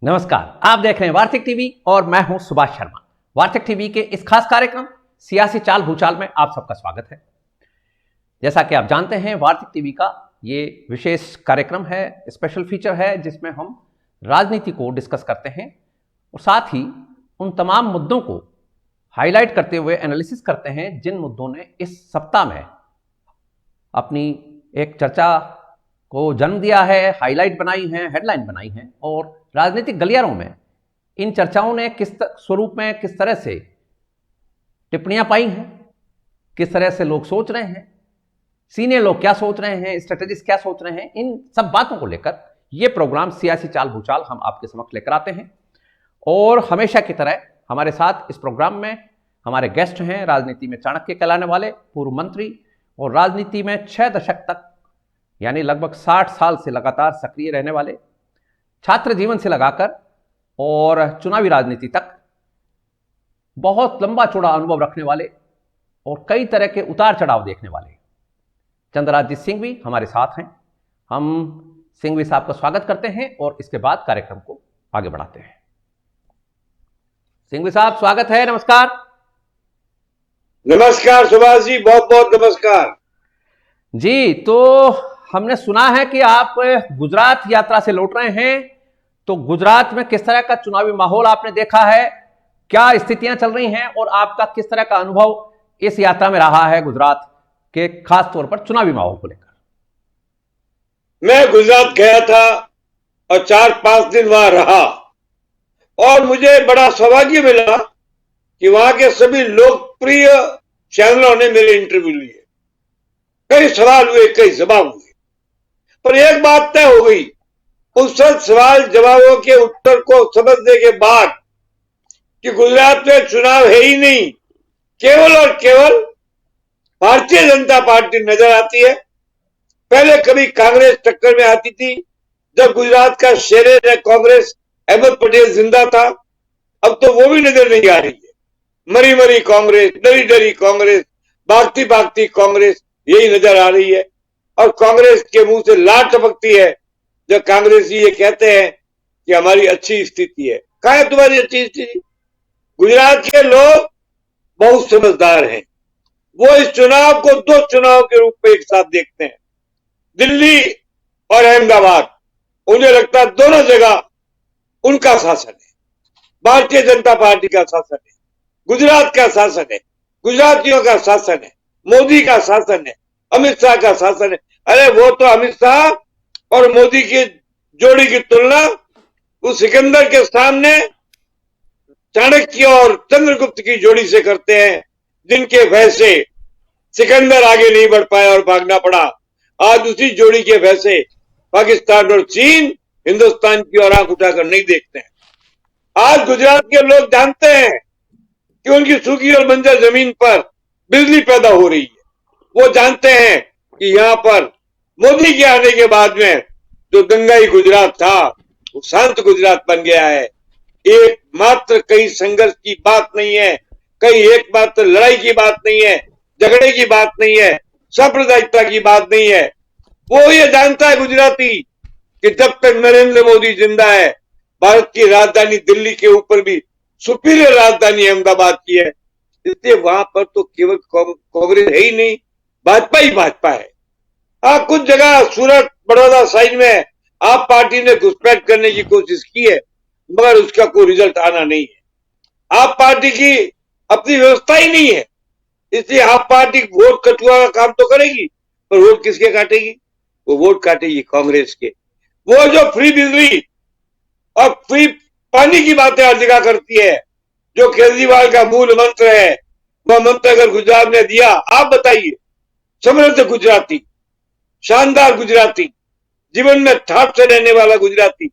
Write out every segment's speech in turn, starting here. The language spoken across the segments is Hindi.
नमस्कार, आप देख रहे हैं वार्तिक टीवी और मैं हूं सुभाष शर्मा। वार्तिक टीवी के इस खास कार्यक्रम सियासी चाल भूचाल में आप सबका स्वागत है। जैसा कि आप जानते हैं, वार्तिक टीवी का ये विशेष कार्यक्रम है, स्पेशल फीचर है, जिसमें हम राजनीति को डिस्कस करते हैं और साथ ही उन तमाम मुद्दों को हाईलाइट करते हुए एनालिसिस करते हैं जिन मुद्दों ने इस सप्ताह में अपनी एक चर्चा को जन्म दिया है, हाईलाइट बनाई है, हेडलाइन बनाई है और राजनीतिक गलियारों में इन चर्चाओं ने किस स्वरूप में, किस तरह से टिप्पणियां पाई हैं, किस तरह से लोग सोच रहे हैं, सीनियर लोग क्या सोच रहे हैं, स्ट्रेटेजिस्ट क्या सोच रहे हैं, इन सब बातों को लेकर यह प्रोग्राम सियासी चाल भूचाल हम आपके समक्ष लेकर आते हैं। और हमेशा की तरह हमारे साथ इस प्रोग्राम में हमारे गेस्ट हैं राजनीति में चाणक्य कहलाने वाले पूर्व मंत्री और राजनीति में 6 दशक तक यानी लगभग 60 साल से लगातार सक्रिय रहने वाले, छात्र जीवन से लगाकर और चुनावी राजनीति तक बहुत लंबा चौड़ा अनुभव रखने वाले और कई तरह के उतार चढ़ाव देखने वाले चंद्रराजजीत सिंघवी हमारे साथ हैं। हम सिंघवी साहब का स्वागत करते हैं और इसके बाद कार्यक्रम को आगे बढ़ाते हैं। सिंघवी साहब, स्वागत है। नमस्कार। नमस्कार सुभाष जी, बहुत बहुत नमस्कार जी। तो हमने सुना है कि आप गुजरात यात्रा से लौट रहे हैं, तो गुजरात में किस तरह का चुनावी माहौल आपने देखा है, क्या स्थितियां चल रही हैं और आपका किस तरह का अनुभव इस यात्रा में रहा है गुजरात के खास तौर पर चुनावी माहौल को लेकर? मैं गुजरात गया था और 4-5 दिन वहां रहा और मुझे बड़ा सौभाग्य मिला कि वहां के सभी लोकप्रिय चैनलों ने मेरे इंटरव्यू लिए। कई सवाल हुए, कई जवाब हुए, पर एक बात तय हो गई, उस सब सवाल जवाबों के उत्तर को समझने के बाद कि गुजरात में चुनाव है ही नहीं, केवल और केवल भारतीय जनता पार्टी नजर आती है। पहले कभी कांग्रेस टक्कर में आती थी, जब गुजरात का शेरे है कांग्रेस अहमद पटेल जिंदा था। अब तो वो भी नजर नहीं आ रही है। मरी मरी कांग्रेस, डरी डरी कांग्रेस, भागती भागती कांग्रेस, यही नजर आ रही है। और कांग्रेस के मुंह से लाट टपकती है जब कांग्रेसी ये कहते हैं कि हमारी अच्छी स्थिति है। कहाँ है तुम्हारी अच्छी स्थिति? गुजरात के लोग बहुत समझदार हैं। वो इस चुनाव को 2 चुनाव के रूप में एक साथ देखते हैं, दिल्ली और अहमदाबाद। उन्हें लगता है दोनों जगह उनका शासन है, भारतीय जनता पार्टी का शासन है, गुजरात का शासन है, गुजरातियों का शासन है, मोदी का शासन है, अमित शाह का शासन है। अरे वो तो अमित शाह और मोदी की जोड़ी की तुलना उस सिकंदर के सामने चाणक्य और चंद्रगुप्त की जोड़ी से करते हैं, जिनके भय से सिकंदर आगे नहीं बढ़ पाया और भागना पड़ा। आज उसी जोड़ी के भय से पाकिस्तान और चीन हिंदुस्तान की ओर आंख उठाकर नहीं देखते हैं। आज गुजरात के लोग जानते हैं कि उनकी सूखी और बंजर जमीन पर बिजली पैदा हो रही है। वो जानते हैं कि यहां पर मोदी के आने के बाद में जो दंगाई गुजरात था वो शांत गुजरात बन गया है। एक मात्र कहीं संघर्ष की बात नहीं है, कहीं एक मात्र लड़ाई की बात नहीं है, झगड़े की बात नहीं है, सांप्रदायिकता की बात नहीं है। वो ये जानता है गुजराती कि जब तक नरेंद्र मोदी जिंदा है, भारत की राजधानी दिल्ली के ऊपर भी सुपीरियर राजधानी अहमदाबाद की है। इसलिए वहां पर तो केवल कांग्रेस है ही नहीं, भाजपा ही भाजपा है। कुछ जगह सूरत, बड़ौदा साइड में आप पार्टी ने घुसपैठ करने की कोशिश की है, मगर उसका कोई रिजल्ट आना नहीं है। आप पार्टी की अपनी व्यवस्था ही नहीं है, इसलिए आप पार्टी वोट कटुआ का काम तो करेगी, पर वोट किसके काटेगी? वो वोट काटेगी कांग्रेस के। वो जो फ्री बिजली और फ्री पानी की बातें हर जगह करती है, जो केजरीवाल का मूल मंत्र है, वह मंत्र अगर गुजरात ने दिया, आप बताइए, समृद्ध गुजराती, शानदार गुजराती, जीवन में ठाट से रहने वाला गुजराती,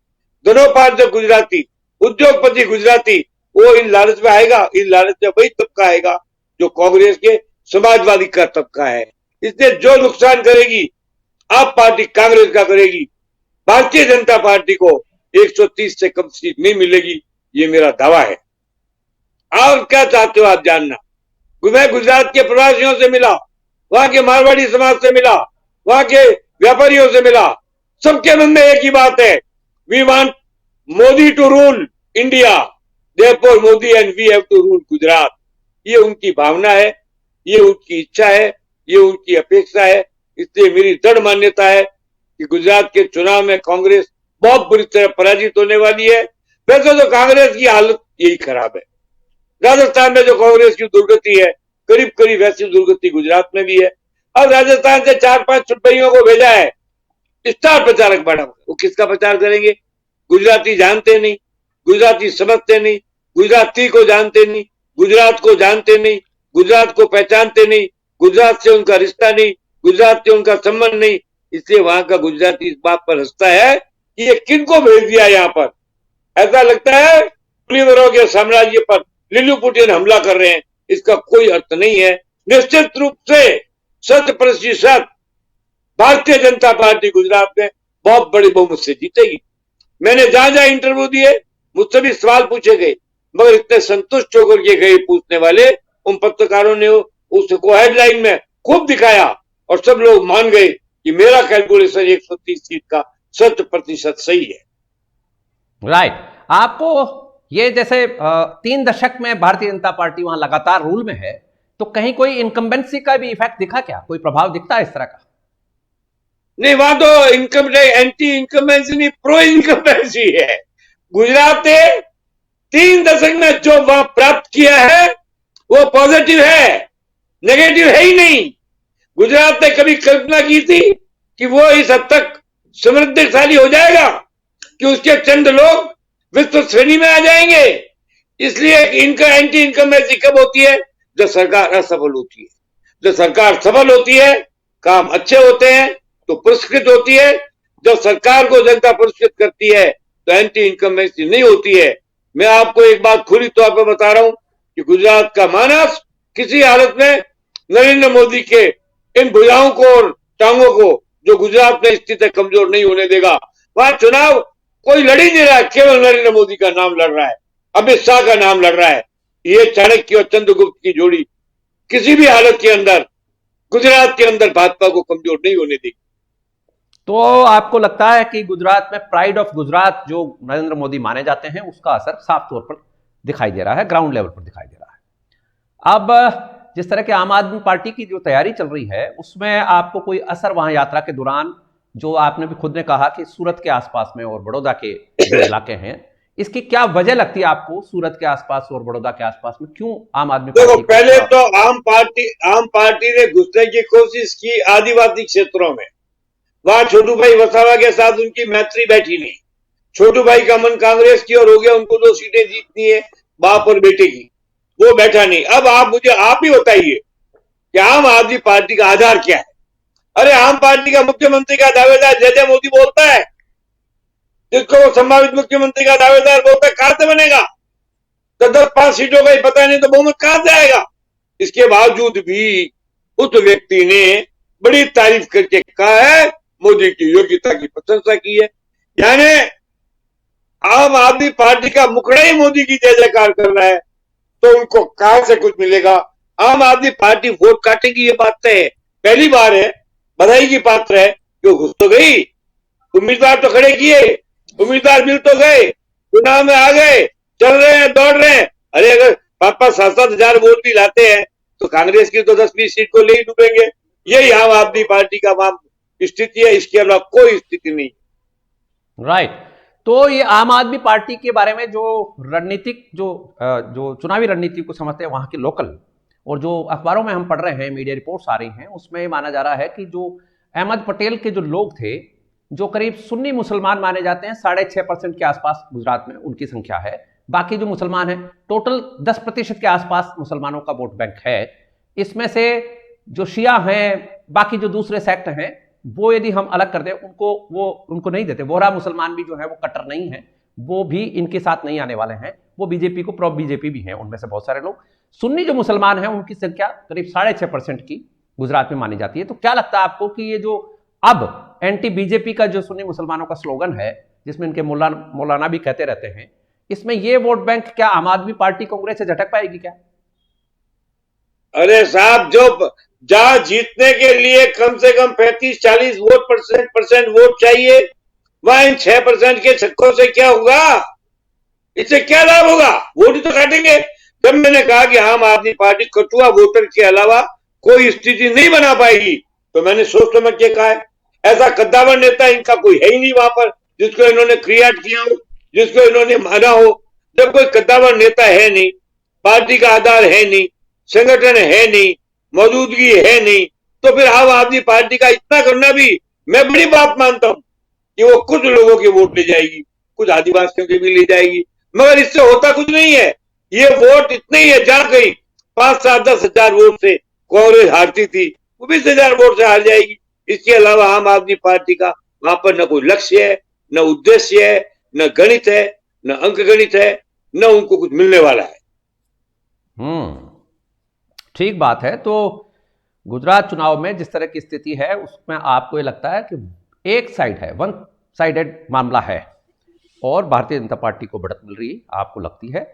धनोपार्जक गुजराती, उद्योगपति गुजराती, वो इन लालच में आएगा। इन लालच में वही तबका आएगा जो कांग्रेस के समाजवादी का तबका है। इसलिए जो नुकसान करेगी आप पार्टी कांग्रेस का करेगी। भारतीय जनता पार्टी को 130 से कम सीट नहीं मिलेगी, ये मेरा दावा है। और क्या चाहते हो आप जानना? मैं गुजरात के प्रवासियों से मिला, वहां के मारवाड़ी समाज से मिला, वहां के व्यापारियों से मिला, सबके मन में एक ही बात है, we want Modi to rule India, therefore Modi and we have to rule Gujarat. ये उनकी भावना है, ये उनकी इच्छा है, ये उनकी अपेक्षा है। इसलिए मेरी दृढ़ मान्यता है कि गुजरात के चुनाव में कांग्रेस बहुत बुरी तरह पराजित होने वाली है। वैसे तो कांग्रेस की हालत यही खराब है। राजस्थान में जो कांग्रेस की दुर्गति है, करीब करीब वैसी दुर्गति गुजरात में भी है। अब राजस्थान से 4-5 चुटपैयों को भेजा है, स्टार प्रचारक बना, वो किसका प्रचार करेंगे? गुजराती जानते नहीं, गुजराती समझते नहीं, गुजराती को जानते नहीं, गुजरात को जानते नहीं, गुजरात को पहचानते नहीं, गुजरात से उनका रिश्ता नहीं, गुजरात से उनका संबंध नहीं। इसलिए वहां का गुजराती इस बात पर हंसता है कि ये किनको भेज दिया यहाँ पर। ऐसा लगता है पुलिवरों के साम्राज्य पर लिल्लू पुटिन हमला कर रहे हैं। इसका कोई अर्थ नहीं है। निश्चित रूप से 100% भारतीय जनता पार्टी गुजरात में बहुत बड़ी बहुमत से जीतेगी। मैंने जहां जहां इंटरव्यू दिए, मुझसे भी सवाल पूछे गए, मगर इतने संतुष्ट होकर के गए पूछने वाले उन पत्रकारों ने उसको हेडलाइन में खूब दिखाया और सब लोग मान गए कि मेरा कैलकुलेशन 130 सीट का 100% सही है। राइट। आपको ये जैसे 3 दशक में भारतीय जनता पार्टी वहां लगातार रूल में है, तो कहीं कोई इनकम्बेंसी का भी इफेक्ट दिखा क्या? कोई प्रभाव दिखता है इस तरह का? नहीं, वहां तो इनकम एंटी इनकम्बेंसी नहीं, प्रो इनकम्बेंसी है। गुजरात ने 3 दशक में जो वहां प्राप्त किया है वो पॉजिटिव है, नेगेटिव है ही नहीं। गुजरात ने कभी कल्पना की थी कि वो इस हद तक समृद्धशाली हो जाएगा कि उसके चंद लोग विश्व श्रेणी में आ जाएंगे? इसलिए इनका एंटी इनकम्बेंसी कब होती है? जब सरकार असफल होती है। जब सरकार सफल होती है, काम अच्छे होते हैं तो पुरस्कृत होती है। जब सरकार को जनता पुरस्कृत करती है तो एंटी इनकम्बेंसी नहीं होती है। मैं आपको एक बात खुली तौर पर बता रहा हूं कि गुजरात का मानस किसी हालत में नरेंद्र मोदी के इन भुजाओं को और टांगों को जो गुजरात में स्थित है कमजोर नहीं होने देगा। वहां चुनाव कोई लड़ ही नहीं रहा है, केवल नरेंद्र मोदी का नाम लड़ रहा है, अमित शाह का नाम लड़ रहा है। ये चाणक्य और चंद्रगुप्त की जोड़ी किसी भी हालत के अंदर गुजरात के अंदर भाजपा को कमजोर नहीं होने देगी। तो आपको लगता है कि गुजरात में प्राइड ऑफ गुजरात जो नरेंद्र मोदी माने जाते हैं उसका असर साफ तौर पर दिखाई दे रहा है, ग्राउंड लेवल पर दिखाई दे रहा है। अब जिस तरह के आम आदमी पार्टी की जो तैयारी चल रही है उसमें आपको कोई असर वहां यात्रा के दौरान, जो आपने भी खुद ने कहा कि सूरत के आसपास में और बड़ौदा के जो इलाके हैं, इसकी क्या वजह लगती है आपको? सूरत के आसपास और बड़ौदा के आसपास में क्यों आम आदमी देखो, पहले तो आम पार्टी ने घुसने की कोशिश की आदिवासी क्षेत्रों में। वहां छोटू भाई वसावा के साथ उनकी मैत्री बैठी नहीं। छोटू भाई का मन कांग्रेस की ओर हो गया, उनको 2 सीटें जीतनी है बाप और बेटे की, वो बैठा नहीं। अब आप ही बताइए कि आम आदमी पार्टी का आधार क्या है? अरे आम पार्टी का मुख्यमंत्री का दावेदार जय मोदी बोलता है, जिसको वो संभावित मुख्यमंत्री का दावेदार बोलता है, कहां से बनेगा? तो 10-5 सीटों का ही पता नहीं तो बहुमत कहां से आएगा? इसके बावजूद भी उस व्यक्ति ने बड़ी तारीफ करके कहा है, मोदी की योग्यता की प्रशंसा की है। यानी आम आदमी पार्टी का मुखड़ा ही मोदी की जय जयकार कर रहा है, तो उनको कहां से कुछ मिलेगा? आम आदमी पार्टी वोट काटेगी, ये बात तय है। पहली बार है, बधाई की पात्र है कि वो घुस तो गई। उम्मीदवार तो खड़े किए, उम्मीदवार मिल तो गए, चुनाव में आ गए, चल रहे हैं, दौड़ रहे हैं। अरे अगर 5-7 हजार वोट भी लाते हैं तो कांग्रेस की तो 10-20 सीट को ले ही डूबेंगे। यही आम आदमी पार्टी का स्थिति है, इसके अलावा कोई स्थिति नहीं। राइट। तो ये आम आदमी पार्टी के बारे में जो रणनीतिक जो चुनावी रणनीति को समझते हैं वहां के लोकल, और जो अखबारों में हम पढ़ रहे हैं, मीडिया रिपोर्ट्स आ रही हैं, उसमें माना जा रहा है कि जो अहमद पटेल के जो लोग थे, जो करीब सुन्नी मुसलमान माने जाते हैं, 6.5% के आसपास गुजरात में उनकी संख्या है। बाकी जो मुसलमान हैं, टोटल 10% के आसपास मुसलमानों का वोट बैंक है। इसमें से जो शिया हैं, बाकी जो दूसरे सेक्ट हैं, वो यदि हम अलग कर दें, उनको नहीं देते। वोहरा मुसलमान भी जो है वो कट्टर नहीं है, वो भी इनके साथ नहीं आने वाले हैं। वो बीजेपी को प्रो बीजेपी भी हैं, उनमें से बहुत सारे लोग। सुन्नी जो मुसलमान हैं उनकी संख्या करीब 6.5% की गुजरात में मानी जाती है। तो क्या लगता है आपको कि ये जो अब एंटी बीजेपी का जो सुन्नी मुसलमानों का स्लोगन है, जिसमें इनके मौलाना भी कहते रहते हैं, इसमें ये वोट बैंक क्या आम आदमी पार्टी कांग्रेस से झटक पाएगी क्या? अरे साहब, जो जहां जीतने के लिए कम से कम 35-40 वोट परसेंट वोट चाहिए, वहां इन 6% के छक्कों से क्या होगा? इससे क्या लाभ होगा? वोट तो काटेंगे। जब मैंने कहा कि आम आदमी पार्टी कठुआ वोटर के अलावा कोई स्थिति नहीं बना पाएगी, तो मैंने सोच समझ के कहा है। ऐसा कद्दावर नेता इनका कोई है ही नहीं वहां पर, जिसको इन्होंने क्रिएट किया हो, जिसको इन्होंने माना हो। जब कोई कद्दावर नेता है नहीं, पार्टी का आधार है नहीं, संगठन है नहीं, मौजूदगी है नहीं, तो फिर आम आदमी पार्टी का इतना करना भी मैं बड़ी बात मानता हूं कि वो कुछ लोगों के वोट ले जाएगी, कुछ आदिवासियों के भी ले जाएगी, मगर इससे होता कुछ नहीं है। ये वोट इतने ही है, जहां कहीं 5-7-10 हजार वोट से कांग्रेस हारती थी, वो 20,000 वोट से हार जाएगी। इसके अलावा आम आदमी पार्टी का वहां पर न कोई लक्ष्य है, न उद्देश्य है, न गणित है, न अंक गणित है, न उनको कुछ मिलने वाला है। ठीक बात है। तो गुजरात चुनाव में जिस तरह की स्थिति है उसमें आपको ये लगता है कि एक साइड है, वन साइडेड मामला है और भारतीय जनता पार्टी को बढ़त मिल रही है, आपको लगती है।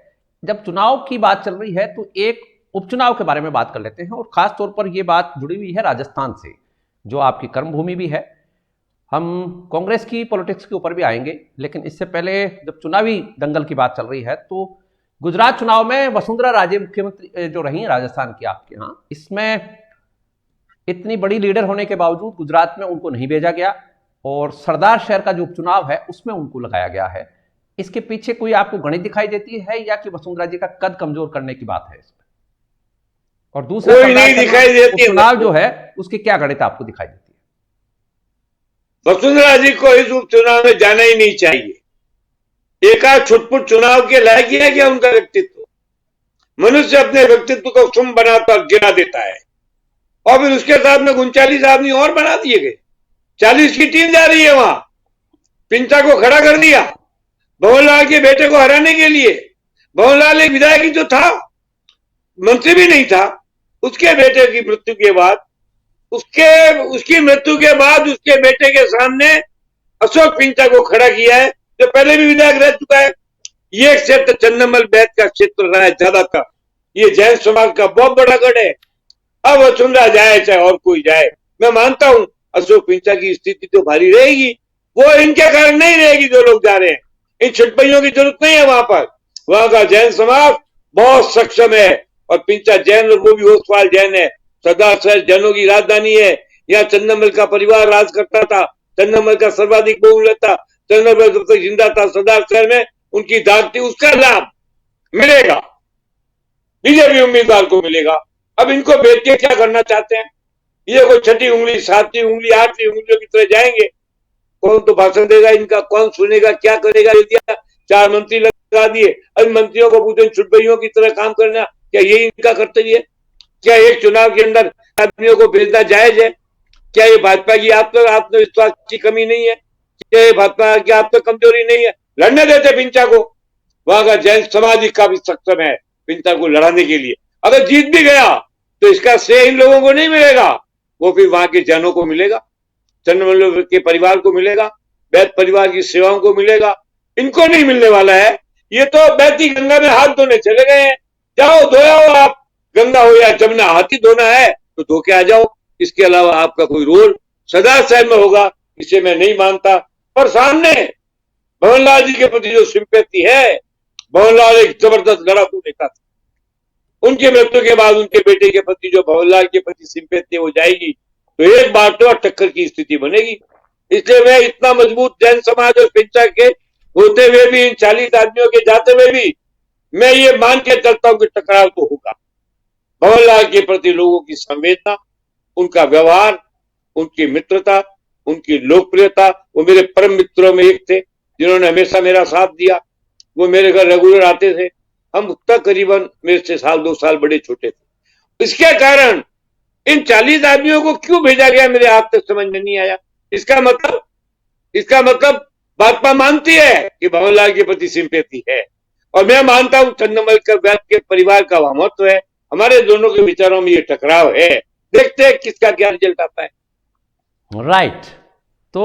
जब चुनाव की बात चल रही है तो एक उपचुनाव के बारे में बात कर लेते हैं और खास तौर पर यह बात जुड़ी हुई है राजस्थान से, जो आपकी कर्मभूमि भी है। हम कांग्रेस की पॉलिटिक्स के ऊपर भी आएंगे, लेकिन इससे पहले जब चुनावी दंगल की बात चल रही है तो गुजरात चुनाव में वसुंधरा राजे मुख्यमंत्री जो रही राजस्थान की आपके यहाँ, इसमें इतनी बड़ी लीडर होने के बावजूद गुजरात में उनको नहीं भेजा गया और सरदार शहर का जो उपचुनाव है उसमें उनको लगाया गया है। इसके पीछे कोई आपको गणित दिखाई देती है या कि वसुंधरा जी का कद कमजोर करने की बात है इसमें? और दूसरा कोई नहीं दिखाई देती उपचुनाव जो है उसकी क्या गणित आपको दिखाई देती है? वसुंधरा जी को इस उपचुनाव में जाना ही नहीं चाहिए। एकाध छुटपुट चुनाव के लायक ही है क्या उनका व्यक्तित्व? मनुष्य अपने व्यक्तित्व को सुम बनाकर गिरा देता है और फिर उसके साथ में 39 आदमी और बना दिए गए। 40 की टीम जा रही है वहां, पिंचा को खड़ा कर दिया भवनलाल के बेटे को हराने के लिए। भवनलाल एक विधायक ही जो था, मंत्री भी नहीं था। उसके बेटे की मृत्यु के बाद उसकी मृत्यु के बाद उसके बेटे के सामने अशोक पिंचा को खड़ा किया है, जो पहले भी विधायक रह चुका है। ये क्षेत्र चंदमल बैत का क्षेत्र रहा है ज्यादातर। ये जैन समाज का बहुत बड़ा गढ़ है। अब वसुंधरा जाए चाहे और कोई जाए, मैं मानता हूं अशोक पिंचा की स्थिति तो भारी रहेगी। वो इनके कारण नहीं रहेगी जो लोग जा रहे हैं। इन छिटपइयों की जरूरत नहीं है वहां पर। वहां का जैन समाज बहुत सक्षम है और पिंचा जैन और वो भी ओसवाल जैन है। सरदार शहर जैनों की राजधानी है। यहाँ चंदमल का परिवार राज करता था। चंदमल का सर्वाधिक बहुमूल्य था। चंदमल जब तक जिंदा था सरदार शहर में उनकी दाग थी। उसका लाभ मिलेगा, बीजेपी उम्मीदवार को मिलेगा। अब इनको बेच के क्या करना चाहते हैं? ये कोई 6ठी उंगली, 7वीं उंगली, 8वीं उंगलियों की तरह जाएंगे। कौन तो भाषण देगा इनका, कौन सुनेगा, क्या करेगा? दिया 4 मंत्री लगा दिए। अब मंत्रियों को पूछे छुटपइयों की तरह काम करना, क्या यही इनका कर्तव्य है? क्या एक चुनाव के अंदर आदमियों को भेजना जायज है? क्या ये भाजपा की आत्मविश्वास की कमी नहीं है? क्या ये भाजपा की आत्म कमजोरी नहीं है? लड़ने देते पिंचा को। वहां का जैन समाज काफी सक्षम है पिंचा को लड़ाने के लिए। अगर जीत भी गया तो इसका श्रेय इन लोगों को नहीं मिलेगा, वो फिर वहां के जैनों को मिलेगा, चंद्रमल्ल के परिवार को मिलेगा, बैत परिवार की सेवाओं को मिलेगा। इनको नहीं मिलने वाला है। ये तो बैती गंगा में हाथ धोने चले गए हैं। जाओ धोयाओ आप, गंगा हो या जमुना, हाथी धोना है तो धो के आ जाओ। इसके अलावा आपका कोई रोल सरदार साहब में होगा इसे मैं नहीं मानता। पर सामने भवनलाल जी के प्रति जो सिंपैथी है, भवनलाल एक जबरदस्त लड़ाकू नेता था। उनकी मृत्यु के बाद उनके बेटे के प्रति जो भवनलाल के प्रति सिंपैथी हो जाएगी तो एक बार तो टक्कर की स्थिति बनेगी। इसलिए मैं इतना मजबूत जैन समाज और पिंचा के होते हुए भी, इन 40 आदमियों के जाते हुए भी मैं ये मान के चलता हूं कि टकराव तो होगा। भवनलाल के प्रति लोगों की संवेदना, उनका व्यवहार, उनकी मित्रता, उनकी लोकप्रियता, वो मेरे परम मित्रों में एक थे जिन्होंने हमेशा मेरा साथ दिया। वो मेरे घर रेगुलर आते थे। हम तकरीबन मेरे से 1-2 साल बड़े छोटे थे। इसके कारण इन 40 आदमियों को क्यों भेजा गया मेरे आज तक समझ में नहीं आया। इसका मतलब भाजपा मानती है कि भवनलाल के प्रति सिंपैथी है और मैं मानता हूं चंद्रमल के परिवार का वहां महत्व है। हमारे दोनों के विचारों में ये टकराव है। देखते हैं किसका क्या रिजल्ट आता है। राइट। तो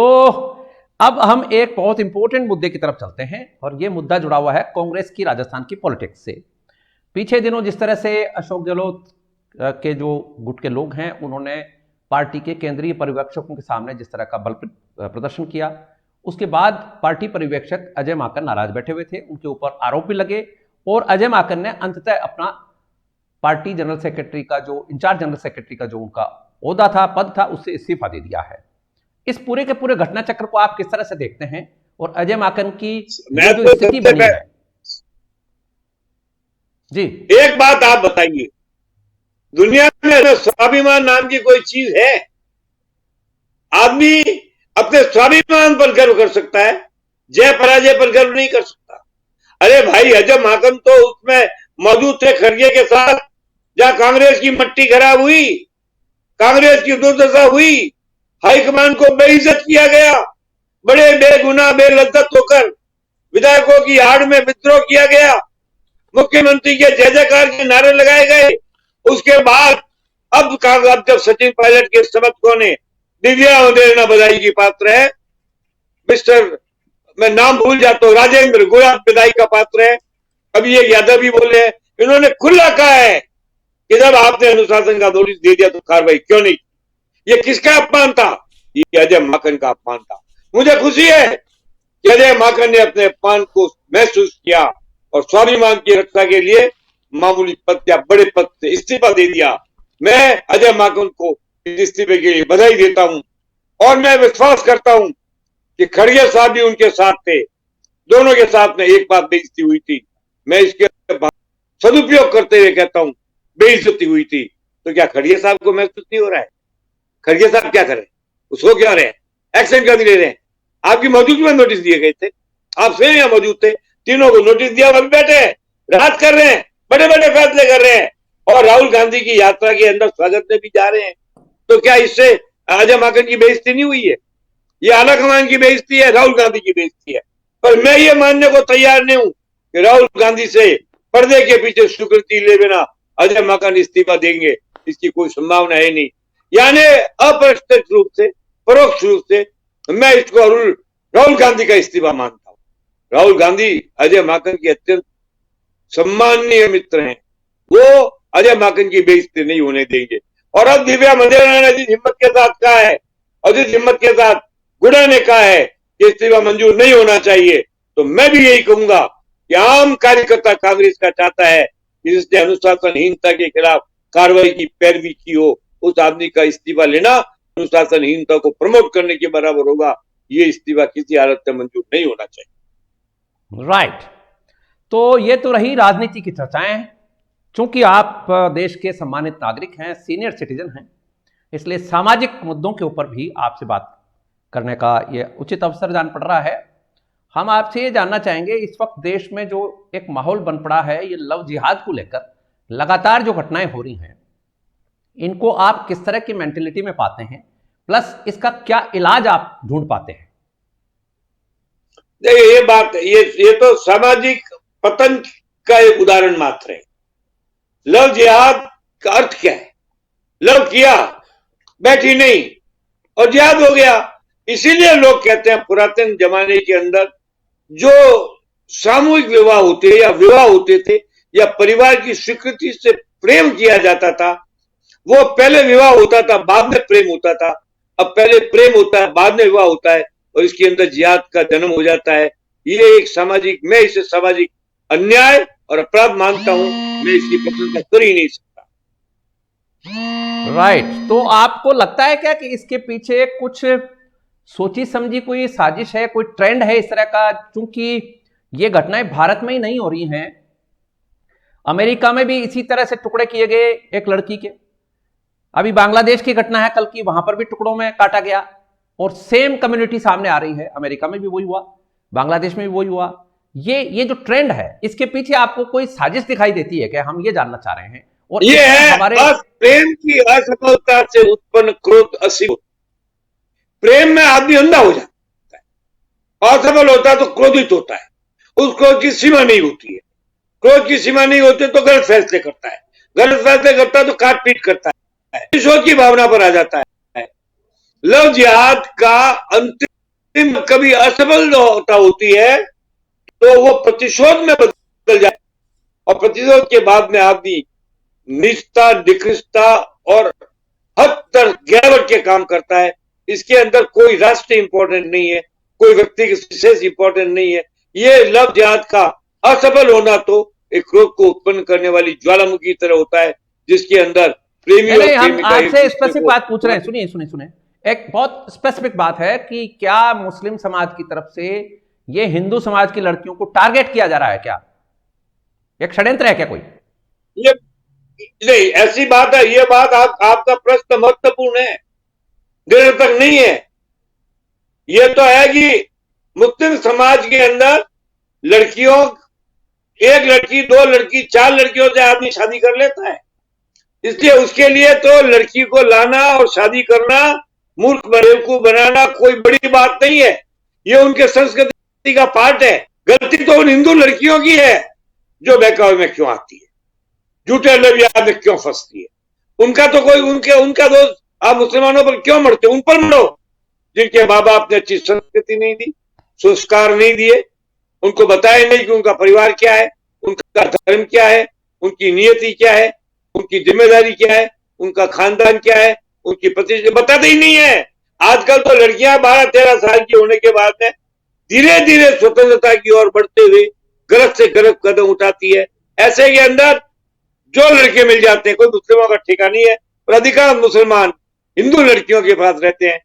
अब हम एक बहुत इंपॉर्टेंट मुद्दे की तरफ चलते हैं और यह मुद्दा जुड़ा हुआ है कांग्रेस की राजस्थान की पॉलिटिक्स से। पीछे दिनों जिस तरह से अशोक गहलोत के जो गुट के लोग हैं उन्होंने पार्टी के केंद्रीय पर्यवेक्षकों के सामने जिस तरह का बल प्रदर्शन किया उसके बाद पार्टी पर्यवेक्षक अजय माकन नाराज बैठे हुए थे, उनके ऊपर आरोप भी लगे और अजय माकन ने अंततः अपना पार्टी जनरल सेक्रेटरी का जो इंचार्ज जनरल सेक्रेटरी का जो उनका ओहदा था, पद था, उससे इस्तीफा दे दिया है। इस पूरे के पूरे घटना चक्र को आप किस तरह से देखते हैं और अजय माकन की जो स्थिति बनी है? जी, एक बात आप बताइए, दुनिया में स्वाभिमान नाम की कोई चीज है? आदमी अपने स्वाभिमान पर गर्व कर सकता है, जय पराजय पर गर्व नहीं कर सकता। अरे भाई, अजय माकन तो उसमें मौजूद थे खड़गे के साथ, जहां कांग्रेस की मट्टी खराब हुई, कांग्रेस की दुर्दशा हुई, हाईकमान को बेइज्जत किया गया, बड़े बेगुनाह बेलज्जत होकर विधायकों की आड़ में विद्रोह किया गया, मुख्यमंत्री के जय जयकार के नारे लगाए गए। उसके बाद अब जब सचिन पायलट के समर्थकों ने दिव्या उदेरना बधाई की पात्र है, मिस्टर मैं नाम भूल जाता हूं, राजेंद्र गुलाब बधाई का पात्र है, अभी ये यादव भी बोले हैं, इन्होंने खुला कहा है कि जब आपने अनुशासन का नोटिस दे दिया तो कार्रवाई क्यों नहीं? ये किसका अपमान था? ये अजय माकन का अपमान था। मुझे खुशी है कि अजय माकन ने अपने अपमान को महसूस किया और स्वाभिमान की रक्षा के लिए मामूली पद या बड़े पद से इस्तीफा दे दिया। मैं अजय माकन को इस इस्तीफे के लिए बधाई देता हूं और मैं विश्वास करता हूं कि खड़गे साहब भी उनके साथ थे, दोनों के साथ में एक बात बेइज्जती हुई थी। मैं इसके सदुपयोग करते हुए कहता हूं, बेइज्जती हुई थी। तो क्या खड़गे साहब को महसूस नहीं हो रहा है? खड़गे साहब क्या करें, उसको क्या रहे हैं, एक्शन क्यों नहीं ले रहे हैं? आपकी मौजूदगी में नोटिस दिए गए थे, आप स्वयं यहाँ मौजूद थे, तीनों को नोटिस दिया, वक्त बैठे हैं, राहत कर रहे हैं, बड़े बड़े फैसले कर रहे हैं और राहुल गांधी की यात्रा के अंदर स्वागत में भी जा रहे हैं। तो क्या इससे अजय माकन की बेइज्जती नहीं हुई है? ये आला कमान की बेइज्जती है, राहुल गांधी की बेइज्जती है। पर मैं ये मानने को तैयार नहीं हूं कि राहुल गांधी से पर्दे के पीछे स्वीकृति ले बिना अजय माकन इस्तीफा देंगे, इसकी कोई संभावना है नहीं। यानी अप्रत्यक्ष रूप से, परोक्ष रूप से मैं इसको राहुल गांधी का इस्तीफा मानता हूं। राहुल गांधी अजय माकन के अत्यंत सम्माननीय मित्र हैं, वो अजय माकन की बेइज्जती नहीं होने देंगे। और अब दिव्या मंडेरा ने अजीत हिम्मत के साथ कहा है, अजीत हिम्मत के साथ गुड़ा ने कहा है कि इस्तीफा मंजूर नहीं होना चाहिए। तो मैं भी यही कहूंगा कि आम कार्यकर्ता कांग्रेस का चाहता है कि जिसने अनुशासनहीनता के खिलाफ कार्रवाई की पैरवी की हो, उस आदमी का इस्तीफा लेना अनुशासनहीनता को प्रमोट करने के बराबर होगा। ये इस्तीफा किसी हालत में मंजूर नहीं होना चाहिए। राइट। तो ये तो रही राजनीति की चर्चाएं हैं। चूंकि आप देश के सम्मानित नागरिक हैं, सीनियर सिटीजन हैं, इसलिए सामाजिक मुद्दों के ऊपर भी आपसे बात करने का ये उचित अवसर जान पड़ रहा है। हम आपसे ये जानना चाहेंगे, इस वक्त देश में जो एक माहौल बन पड़ा है, ये लव जिहाद को लेकर लगातार जो घटनाएं हो रही हैं, इनको आप किस तरह की मेंटेलिटी में पाते हैं, प्लस इसका क्या इलाज आप ढूंढ पाते हैं? देखिए, ये बात ये तो सामाजिक पतन का एक उदाहरण मात्र है। लव जिहाद का अर्थ क्या है? लव किया, बैठी नहीं और जिहाद हो गया। इसीलिए लोग कहते हैं पुरातन जमाने के अंदर जो सामूहिक विवाह होते या विवाह होते थे या परिवार की स्वीकृति से प्रेम किया जाता था, वो पहले विवाह होता था, बाद में प्रेम होता था। अब पहले प्रेम होता है, बाद में विवाह होता है और इसके अंदर जिहाद का जन्म हो जाता है। ये एक सामाजिक, मैं इसे सामाजिक अन्याय और अपराध मानता हूं। मैं इसकी प्रशंसा कर ही नहीं सकता। राइट। तो आपको लगता है क्या कि इसके पीछे कुछ सोची समझी कोई साजिश है, कोई ट्रेंड है इस तरह का? चूंकि ये घटनाएं भारत में ही नहीं हो रही हैं, अमेरिका में भी इसी तरह से टुकड़े किए गए एक लड़की के, अभी बांग्लादेश की घटना है कल की, वहां पर भी टुकड़ों में काटा गया और सेम कम्युनिटी सामने आ रही है। अमेरिका में भी वही हुआ, बांग्लादेश में भी वही हुआ। ये जो ट्रेंड है, इसके पीछे आपको कोई साजिश दिखाई देती है क्या? हम ये जानना चाह रहे हैं। और ये है हमारे प्रेम की असफलता से उत्पन्न क्रोध असीम। प्रेम में आदमी अंधा हो जाता है, असफल होता है तो क्रोधित होता है, उस क्रोध की सीमा नहीं होती है। क्रोध की सीमा नहीं होती तो गलत फैसले करता है, गलत फैसले करता है तो काट पीट करता है, प्रतिशोध की भावना पर आ जाता है। लव जिहाद का अंतिम कभी असफल होती है तो वो प्रतिशोध में बदल जाता है और प्रतिशोध के बाद में आदमी निष्ठा, निकृष्टता और हद तक गिरावट के काम करता है। इसके अंदर कोई राष्ट्र इंपॉर्टेंट नहीं है, कोई व्यक्ति विशेष इंपॉर्टेंट नहीं है। ये लव जिहाद का असफल होना तो एक क्रोध को उत्पन्न करने वाली ज्वालामुखी की तरह होता है, जिसके अंदर प्रेमी और हम प्रेमिका आपसे स्पेसिफिक बात पूछ रहे हैं। सुनिए सुनिए सुनिए, एक बहुत स्पेसिफिक बात है कि क्या मुस्लिम समाज की तरफ से ये हिंदू समाज की लड़कियों को टारगेट किया जा रहा है? क्या एक षड्यंत्र है क्या कोई? ये नहीं, ऐसी बात है। ये बात आपका प्रश्न महत्वपूर्ण है, निरर्थक नहीं है। ये तो है कि मुस्लिम समाज के अंदर लड़कियों, एक लड़की, दो लड़की, चार लड़कियों से आदमी शादी कर लेता है। इसलिए उसके लिए तो लड़की को लाना और शादी करना, मूर्ख बेवकूफ बनाना कोई बड़ी बात नहीं है। ये उनके संस्कृति का पार्ट है। गलती तो उन हिंदू लड़कियों की है जो बहकावे में क्यों आती है, झूठे लविया में क्यों फंसती है। उनका तो कोई, उनका दोस्त आप मुसलमानों पर क्यों मरते? उन पर मरो जिनके माँ बाप ने अच्छी संस्कृति नहीं दी, संस्कार नहीं दिए, उनको बताया नहीं कि उनका परिवार क्या है, उनका धर्म क्या है, उनकी नियति क्या है, उनकी जिम्मेदारी क्या है, उनका खानदान क्या है, उनकी प्रतिष्ठा बताते ही नहीं है। आजकल तो लड़कियां 12-13 साल की होने के बाद में धीरे धीरे स्वतंत्रता की ओर बढ़ते हुए गलत से गलत कदम उठाती है। ऐसे के अंदर जो लड़के मिल जाते हैं, कोई मुस्लिमों का ठिकाना नहीं है, और अधिकांश मुसलमान हिंदू लड़कियों के पास रहते हैं,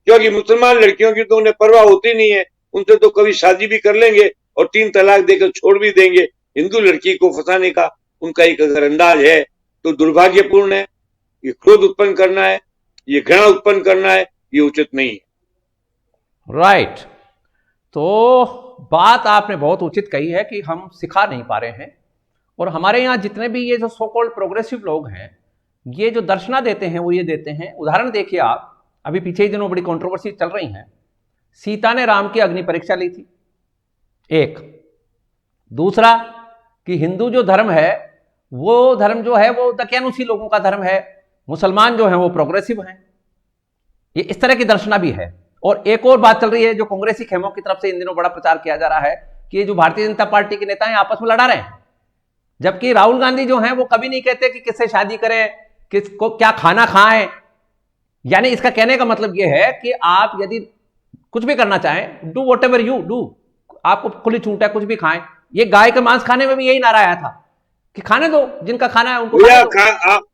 क्योंकि मुसलमान लड़कियों की तो उन्हें परवाह होती नहीं है। उनसे तो कभी शादी भी कर लेंगे और 3 तलाक देकर छोड़ भी देंगे। हिंदू लड़की को फंसाने का उनका एक अगर अंदाज है तो दुर्भाग्यपूर्ण है। ये क्रोध उत्पन्न करना है, ये घृणा उत्पन्न करना है, ये उचित नहीं है। राइट। तो बात आपने बहुत उचित कही है कि हम सिखा नहीं पा रहे हैं, और हमारे यहाँ जितने भी ये जो सो कॉल्ड प्रोग्रेसिव लोग हैं, ये जो दर्शना देते हैं वो ये देते हैं। उदाहरण देखिए आप, अभी पीछे ही दिनों बड़ी कंट्रोवर्सी चल रही है, सीता ने राम की अग्नि परीक्षा ली थी, एक। दूसरा कि हिंदू जो धर्म है वो धर्म जो है वो दकियानुसी लोगों का धर्म है, मुसलमान जो है वो प्रोग्रेसिव हैं। ये इस तरह की दर्शना भी है। और एक और बात चल रही है जो कांग्रेसी खेमों की तरफ से इन दिनों बड़ा प्रचार किया जा रहा है कि ये जो भारतीय जनता पार्टी के नेता हैं आपस में लड़ा रहे हैं, जबकि राहुल गांधी जो हैं वो कभी नहीं कहते कि किससे शादी करें, किसको क्या खाना खाएं। यानी इसका कहने का मतलब यह है कि आप यदि कुछ भी करना चाहें, do what ever you do, आपको खुली छूट है, कुछ भी खाएं। ये गाय का मांस खाने में भी यही नारा आया था कि खाने दो, जिनका खाना है उनको।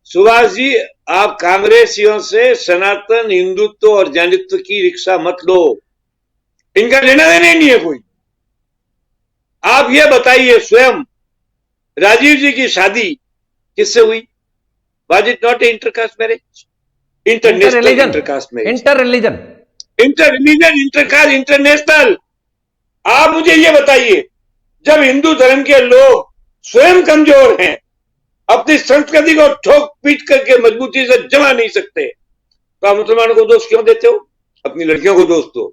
सुभाष जी, आप कांग्रेसियों से सनातन हिंदुत्व और जैनित्व की रिक्शा मत लो, इनका लेना देना नहीं है कोई। आप ये बताइए, स्वयं राजीव जी की शादी किससे हुई? Was it not intercaste marriage? International intercaste marriage, intercaste, international. आप मुझे ये बताइए, जब हिंदू धर्म के लोग स्वयं कमजोर हैं, अपनी संस्कृति को ठोक पीट करके मजबूती से जमा नहीं सकते, तो आप मुसलमानों को दोष क्यों देते हो? अपनी लड़कियों को दोष दो,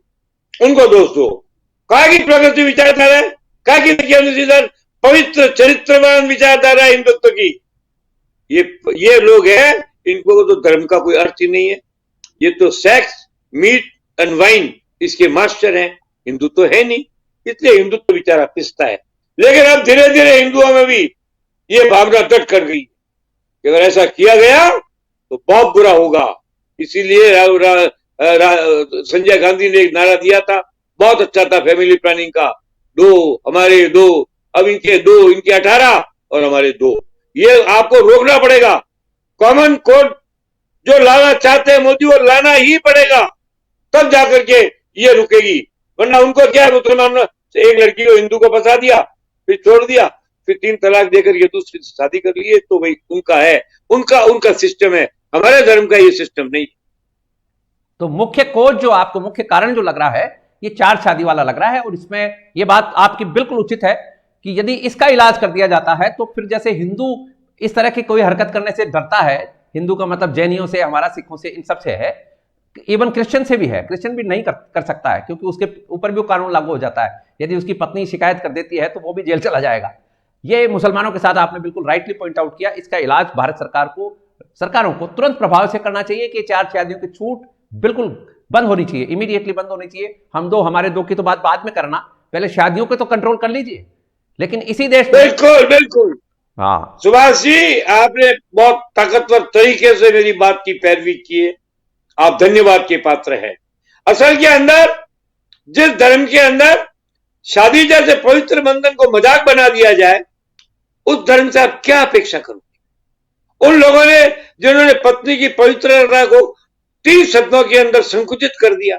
उनको दोष दो। कहा कि प्रगति विचारधारा है, कहा कि पवित्र चरित्रवान विचारधारा हिंदुत्व की। ये लोग हैं, इनको तो धर्म का कोई अर्थ ही नहीं है। ये तो सेक्स, मीट एंड वाइन इसके मास्टर हैं, हिंदू तो है नहीं। इसलिए हिंदुत्व विचारा पिसता है। लेकिन अब धीरे धीरे हिंदुओं में भी ये भावना दट कर गई कि अगर ऐसा किया गया तो बहुत बुरा होगा। इसीलिए संजय गांधी ने एक नारा दिया था, बहुत अच्छा था, फैमिली प्लानिंग का, 2 हमारे 2, अब इनके 2, इनके 18 और हमारे 2। ये आपको रोकना पड़ेगा। कॉमन कोड जो लाना चाहते हैं मोदी, वो लाना ही पड़ेगा, तब जाकर के ये रुकेगी। वरना उनको क्या है, मुसलमानों से एक लड़की को हिंदू को फंसा दिया, फिर छोड़ दिया, फिर 3 तलाक देकर ये दूसरी शादी कर लिए, तो भाई उनका है, उनका सिस्टम है। हमारे धर्म का ये सिस्टम नहीं। तो मुख्य कोज जो आपको, मुख्य कारण जो लग रहा है, ये 4 शादी वाला लग रहा है। और इसमें ये बात आपकी बिल्कुल उचित है कि यदि इसका इलाज कर दिया जाता है तो फिर जैसे हिंदू इस तरह की कोई हरकत करने से डरता है, हिंदू का मतलब जैनियों से, हमारा सिखों से, इन सब से है, इवन क्रिश्चियन से भी है। क्रिश्चियन भी नहीं कर सकता है क्योंकि उसके ऊपर भी कानून लागू हो जाता है। यदि उसकी पत्नी शिकायत कर देती है तो वो भी जेल चला जाएगा। ये मुसलमानों के साथ आपने बिल्कुल राइटली पॉइंट आउट किया। इसका इलाज भारत सरकारों को तुरंत प्रभाव से करना चाहिए कि 4 शादियों की छूट बिल्कुल बंद होनी चाहिए, इमीडिएटली बंद होनी चाहिए। हम 2 हमारे 2 की तो बात बाद में करना, पहले शादियों को तो कंट्रोल कर लीजिए। लेकिन इसी देश में बिल्कुल हाँ, सुभाष जी, आपने बहुत ताकतवर तरीके से मेरी बात की पैरवी की है। आप धन्यवाद के पात्र हैं। असल के अंदर जिस धर्म के अंदर शादी जैसे पवित्र बंधन को मजाक बना दिया जाए, उस धर्म से आप क्या अपेक्षा करोगे? उन लोगों ने जिन्होंने पत्नी की पवित्रता को 3 शब्दों के अंदर संकुचित कर दिया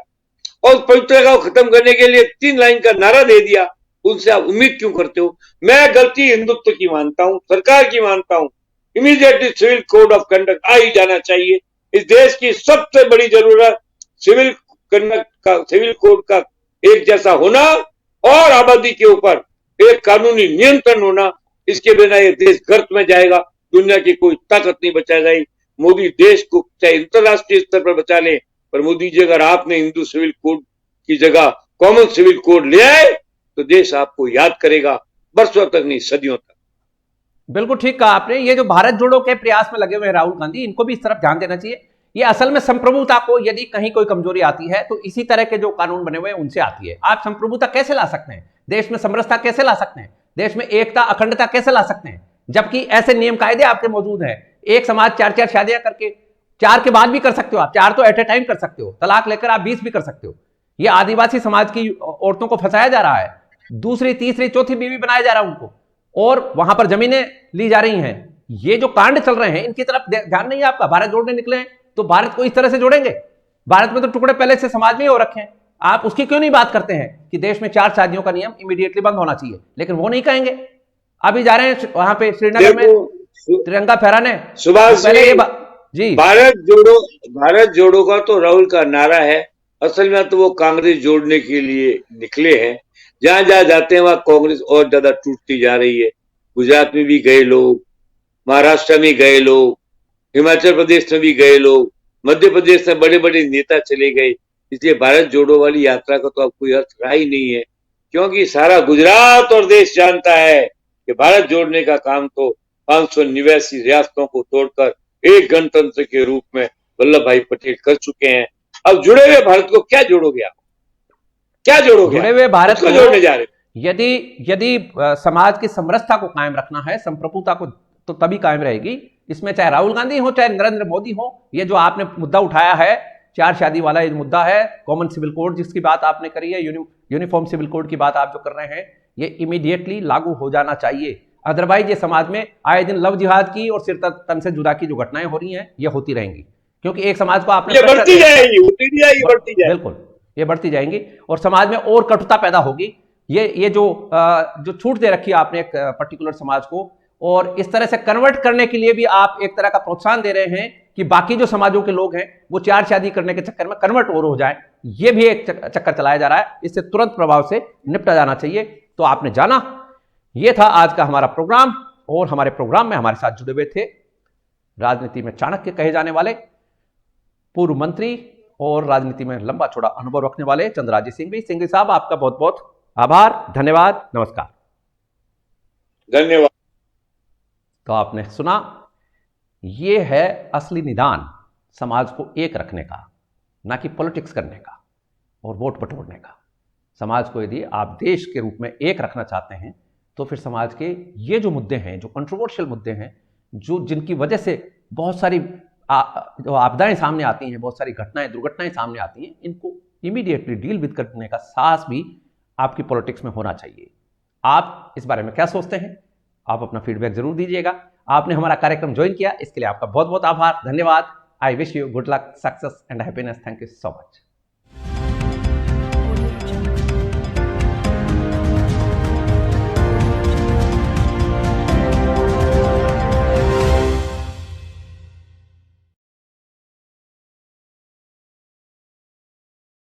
और पवित्रता को खत्म करने के लिए 3 लाइन का नारा दे दिया, उनसे आप उम्मीद क्यों करते हो? मैं गलती हिंदुत्व की मानता हूं, सरकार की मानता हूं। Immediately civil code of conduct आ ही जाना चाहिए। इस देश की सबसे बड़ी जरूरत सिविल कंडक्ट का, सिविल कोड का एक जैसा होना और आबादी के ऊपर एक कानूनी नियंत्रण होना। इसके बिना ये देश गर्त में जाएगा, दुनिया की कोई ताकत नहीं बचा जाएगी। मोदी देश को चाहे अंतरराष्ट्रीय स्तर पर बचा ले, पर मोदी जी अगर आपने हिंदू सिविल कोड की जगह कॉमन सिविल कोड ले आए तो देश आपको याद करेगा, वर्षों तक नहीं, सदियों तक। बिल्कुल ठीक कहा आपने। ये जो भारत जोड़ो के प्रयास में लगे हुए हैं राहुल गांधी, इनको भी इस तरफ ध्यान देना चाहिए। ये असल में संप्रभुता को यदि कहीं कोई कमजोरी आती है तो इसी तरह के जो कानून बने हुए हैं उनसे आती है। आप संप्रभुता कैसे ला सकते हैं? देश में समरसता कैसे ला सकते हैं? देश में एकता अखंडता कैसे ला सकते हैं? जबकि ऐसे नियम कायदे आपके मौजूद हैं। एक समाज 4-4 शादियां करके, 4 के बाद भी कर सकते हो आप, 4 तो एट ए टाइम कर सकते हो, तलाक लेकर आप 20 भी कर सकते हो। ये आदिवासी समाज की औरतों को फंसाया जा रहा है, दूसरी तीसरी चौथी बीवी बनाया जा रहा है उनको, और वहां पर जमीनें ली जा रही हैं। ये जो कांड चल रहे हैं इनकी तरफ ध्यान नहीं है आपका। भारत जोड़ने निकले हैं तो भारत को इस तरह से जोड़ेंगे? भारत में तो टुकड़े पहले से समाज में ही हो रखे हैं। आप उसकी क्यों नहीं बात करते हैं कि देश में 4 शादियों का नियम इमीडिएटली बंद होना चाहिए? लेकिन वो नहीं कहेंगे। अभी जा रहे हैं वहां पे श्रीनगर में तिरंगा फहराने। सुभाष जी, भारत जोड़ो का तो राहुल का नारा है। असल में तो वो कांग्रेस जोड़ने के लिए निकले हैं। जहां जहां जाते हैं वहां कांग्रेस और ज्यादा टूटती जा रही है। गुजरात में भी गए लोग, महाराष्ट्र में गए लोग, हिमाचल प्रदेश में भी गए लोग, मध्य प्रदेश में बड़े बड़े नेता चले गए। इसलिए भारत जोड़ो वाली यात्रा का तो अब कोई अर्थ रहा ही नहीं है, क्योंकि सारा गुजरात और देश जानता है कि भारत जोड़ने का काम तो 589 रियासतों को तोड़कर एक गणतंत्र के रूप में वल्लभ भाई पटेल कर चुके हैं। अब जुड़े हुए भारत को क्या जोड़ोगे आप? क्या जोड़ोगे? जुड़े हुए भारत को जोड़ने जा रहे? यदि समाज की समरसता को कायम रखना है, संप्रभुता को, तो तभी कायम रहेगी। इसमें चाहे राहुल गांधी हो चाहे नरेंद्र मोदी हो, ये जो आपने मुद्दा उठाया है 4 शादी वाला ये मुद्दा है, कॉमन सिविल कोड जिसकी बात आपने करी है, यूनिफॉर्म सिविल कोड की बात आप जो कर रहे हैं, ये इमीडिएटली लागू हो जाना चाहिए। अदरवाइज ये समाज में आए दिन लव जिहाद की और सिर तन से जुदा की जो घटनाएं हो रही हैं ये होती रहेंगी, क्योंकि एक समाज को आपने बढ़ती जाएगी, बिल्कुल ये बढ़ती जाएंगी और समाज में और कटुता पैदा होगी। ये जो छूट दे रखी है आपने एक पर्टिकुलर समाज को, और इस तरह से कन्वर्ट करने के लिए भी आप एक तरह का प्रोत्साहन दे रहे हैं कि बाकी जो समाजों के लोग हैं वो 4 शादी करने के चक्कर में कन्वर्ट और हो जाए। ये भी एक चक्कर चलाया जा रहा है। इससे तुरंत प्रभाव से निपटा जाना चाहिए। तो आपने जाना, ये था आज का हमारा प्रोग्राम, और हमारे प्रोग्राम में हमारे साथ जुड़े हुए थे राजनीति में चाणक्य कहे जाने वाले पूर्व मंत्री और राजनीति में लंबा चौड़ा अनुभव रखने वाले चंद्रराजी सिंघवी। सिंघवी साहब, आपका बहुत बहुत आभार, धन्यवाद, नमस्कार। धन्यवाद। तो आपने सुना, ये है असली निदान समाज को एक रखने का, ना कि पॉलिटिक्स करने का और वोट बटोरने का। समाज को यदि आप देश के रूप में एक रखना चाहते हैं तो फिर समाज के ये जो मुद्दे हैं, जो कंट्रोवर्शियल मुद्दे हैं, जो जिनकी वजह से बहुत सारी जो आपदाएं सामने आती हैं, बहुत सारी घटनाएं दुर्घटनाएं सामने आती हैं, इनको इमीडिएटली डील विद करने का साहस भी आपकी पॉलिटिक्स में होना चाहिए। आप इस बारे में क्या सोचते हैं? आप अपना फीडबैक जरूर दीजिएगा। आपने हमारा कार्यक्रम ज्वाइन किया, इसके लिए आपका बहुत बहुत आभार, धन्यवाद। I wish you good luck, success and happiness. Thank you so much.